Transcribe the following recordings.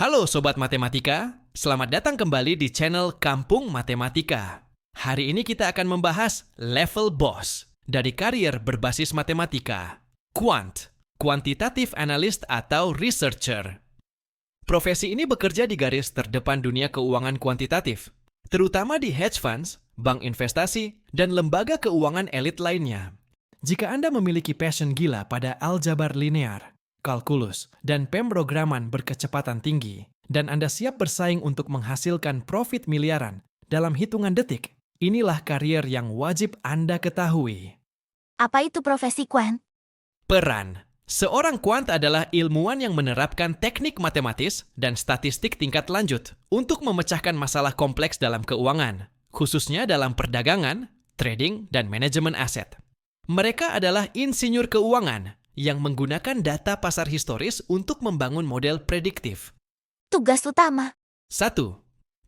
Halo Sobat Matematika, selamat datang kembali di channel Kampung Matematika. Hari ini kita akan membahas level boss dari karier berbasis matematika, Quant, Quantitative Analyst atau Researcher. Profesi ini bekerja di garis terdepan dunia keuangan kuantitatif, terutama di hedge funds, bank investasi, dan lembaga keuangan elit lainnya. Jika Anda memiliki passion gila pada aljabar linear, kalkulus, dan pemrograman berkecepatan tinggi, dan Anda siap bersaing untuk menghasilkan profit miliaran dalam hitungan detik, inilah karier yang wajib Anda ketahui. Apa itu profesi quant? Peran. Seorang quant adalah ilmuwan yang menerapkan teknik matematis dan statistik tingkat lanjut untuk memecahkan masalah kompleks dalam keuangan, khususnya dalam perdagangan, trading, dan manajemen aset. Mereka adalah insinyur keuangan yang menggunakan data pasar historis untuk membangun model prediktif. Tugas utama. 1.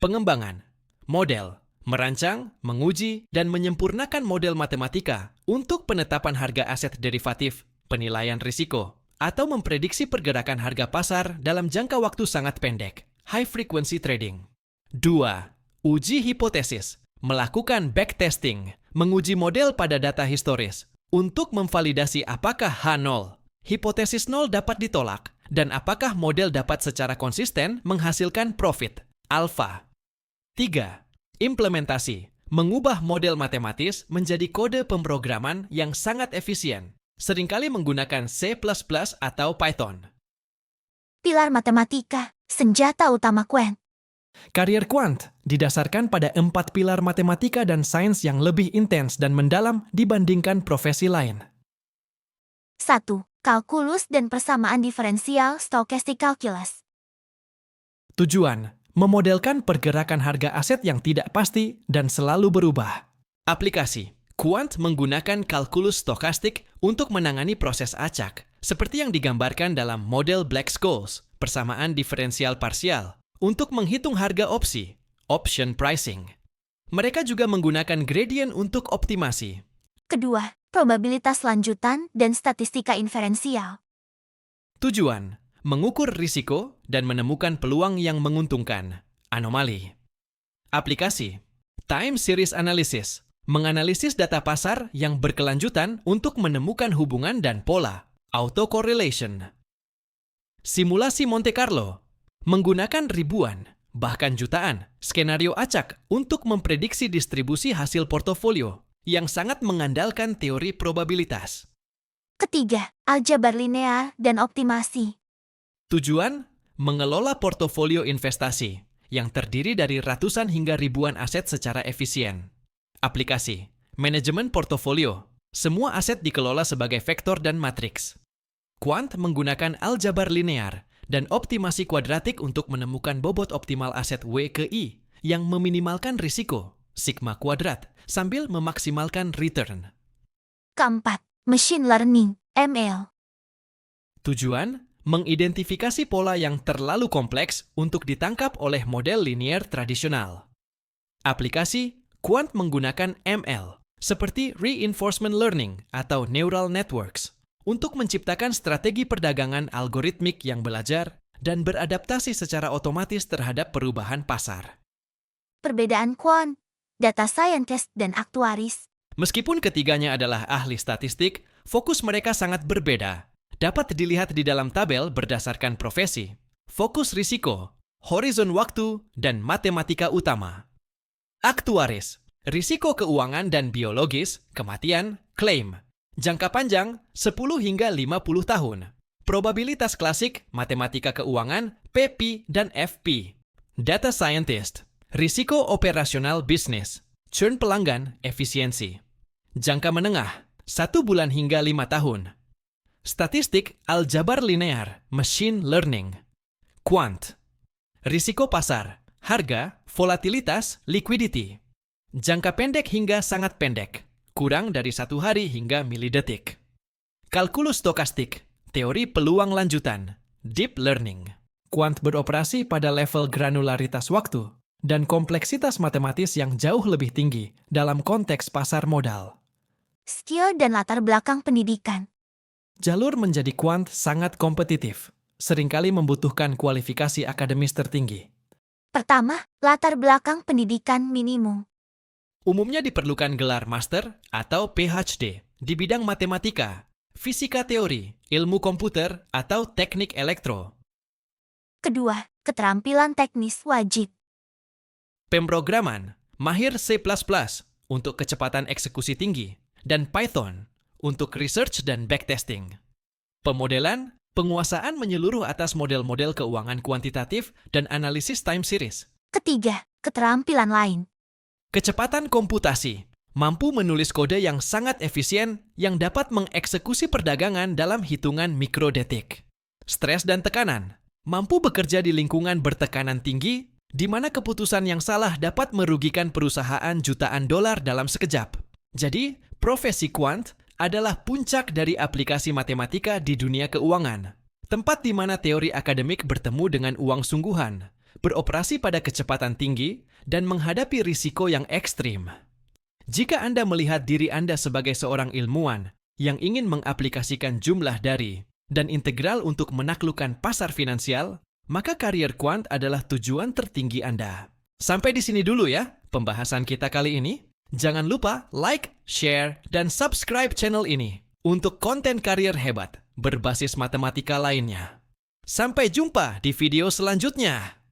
Pengembangan. Model. Merancang, menguji, dan menyempurnakan model matematika untuk penetapan harga aset derivatif, penilaian risiko, atau memprediksi pergerakan harga pasar dalam jangka waktu sangat pendek, high frequency trading. 2. Uji hipotesis. Melakukan backtesting, menguji model pada data historis, untuk memvalidasi apakah H0, hipotesis 0 dapat ditolak, dan apakah model dapat secara konsisten menghasilkan profit, alfa. 3. Implementasi. Mengubah model matematis menjadi kode pemrograman yang sangat efisien, seringkali menggunakan C++ atau Python. Pilar matematika, senjata utama quant. Karier quant didasarkan pada 4 pilar matematika dan sains yang lebih intens dan mendalam dibandingkan profesi lain. 1. Kalkulus dan persamaan diferensial stochastic calculus. Tujuan, memodelkan pergerakan harga aset yang tidak pasti dan selalu berubah. Aplikasi, quant menggunakan kalkulus stokastik untuk menangani proses acak, seperti yang digambarkan dalam model Black-Scholes, persamaan diferensial parsial, untuk menghitung harga opsi, option pricing. Mereka juga menggunakan gradient untuk optimasi. Kedua, probabilitas lanjutan dan statistika inferensial. Tujuan, mengukur risiko dan menemukan peluang yang menguntungkan, anomali. Aplikasi, time series analysis, menganalisis data pasar yang berkelanjutan untuk menemukan hubungan dan pola, autocorrelation. Simulasi Monte Carlo, menggunakan ribuan, bahkan jutaan, skenario acak untuk memprediksi distribusi hasil portofolio yang sangat mengandalkan teori probabilitas. Ketiga, aljabar linear dan optimasi. Tujuan, mengelola portofolio investasi yang terdiri dari ratusan hingga ribuan aset secara efisien. Aplikasi, manajemen portofolio, semua aset dikelola sebagai vektor dan matriks. Quant menggunakan aljabar linear dan optimasi kuadratik untuk menemukan bobot optimal aset W ke I yang meminimalkan risiko, sigma kuadrat, sambil memaksimalkan return. Keempat, machine learning, ML. Tujuan, mengidentifikasi pola yang terlalu kompleks untuk ditangkap oleh model linear tradisional. Aplikasi, quant menggunakan ML, seperti reinforcement learning atau neural networks, untuk menciptakan strategi perdagangan algoritmik yang belajar dan beradaptasi secara otomatis terhadap perubahan pasar. Perbedaan quant, data scientist dan aktuaris. Meskipun ketiganya adalah ahli statistik, fokus mereka sangat berbeda. Dapat dilihat di dalam tabel berdasarkan profesi, fokus risiko, horizon waktu, dan matematika utama. Aktuaris, risiko keuangan dan biologis, kematian, klaim. Jangka panjang, 10 hingga 50 tahun. Probabilitas klasik, matematika keuangan, PP dan FP. Data scientist, risiko operasional bisnis, churn pelanggan, efisiensi. Jangka menengah, 1 bulan hingga 5 tahun. Statistik, aljabar linear, machine learning. Quant, risiko pasar, harga, volatilitas, liquidity. Jangka pendek hingga sangat pendek, kurang dari 1 hari hingga milidetik. Kalkulus stokastik, teori peluang lanjutan, deep learning. Quant beroperasi pada level granularitas waktu dan kompleksitas matematis yang jauh lebih tinggi dalam konteks pasar modal. Skill dan latar belakang pendidikan. Jalur menjadi quant sangat kompetitif. seringkali membutuhkan kualifikasi akademis tertinggi. Pertama, latar belakang pendidikan minimum. Umumnya diperlukan gelar master atau PhD di bidang matematika, fisika teori, ilmu komputer, atau teknik elektro. Kedua, keterampilan teknis wajib. Pemrograman, mahir C++ untuk kecepatan eksekusi tinggi, dan Python untuk research dan backtesting. Pemodelan, penguasaan menyeluruh atas model-model keuangan kuantitatif dan analisis time series. Ketiga, keterampilan lain. Kecepatan komputasi, mampu menulis kode yang sangat efisien yang dapat mengeksekusi perdagangan dalam hitungan mikrodetik. Stres dan tekanan, mampu bekerja di lingkungan bertekanan tinggi, di mana keputusan yang salah dapat merugikan perusahaan jutaan dolar dalam sekejap. Jadi, profesi quant adalah puncak dari aplikasi matematika di dunia keuangan, tempat di mana teori akademik bertemu dengan uang sungguhan, beroperasi pada kecepatan tinggi, dan menghadapi risiko yang ekstrim. Jika Anda melihat diri Anda sebagai seorang ilmuwan yang ingin mengaplikasikan jumlah dari dan integral untuk menaklukkan pasar finansial, maka karier quant adalah tujuan tertinggi Anda. Sampai di sini dulu ya pembahasan kita kali ini. Jangan lupa like, share, dan subscribe channel ini untuk konten karier hebat berbasis matematika lainnya. Sampai jumpa di video selanjutnya.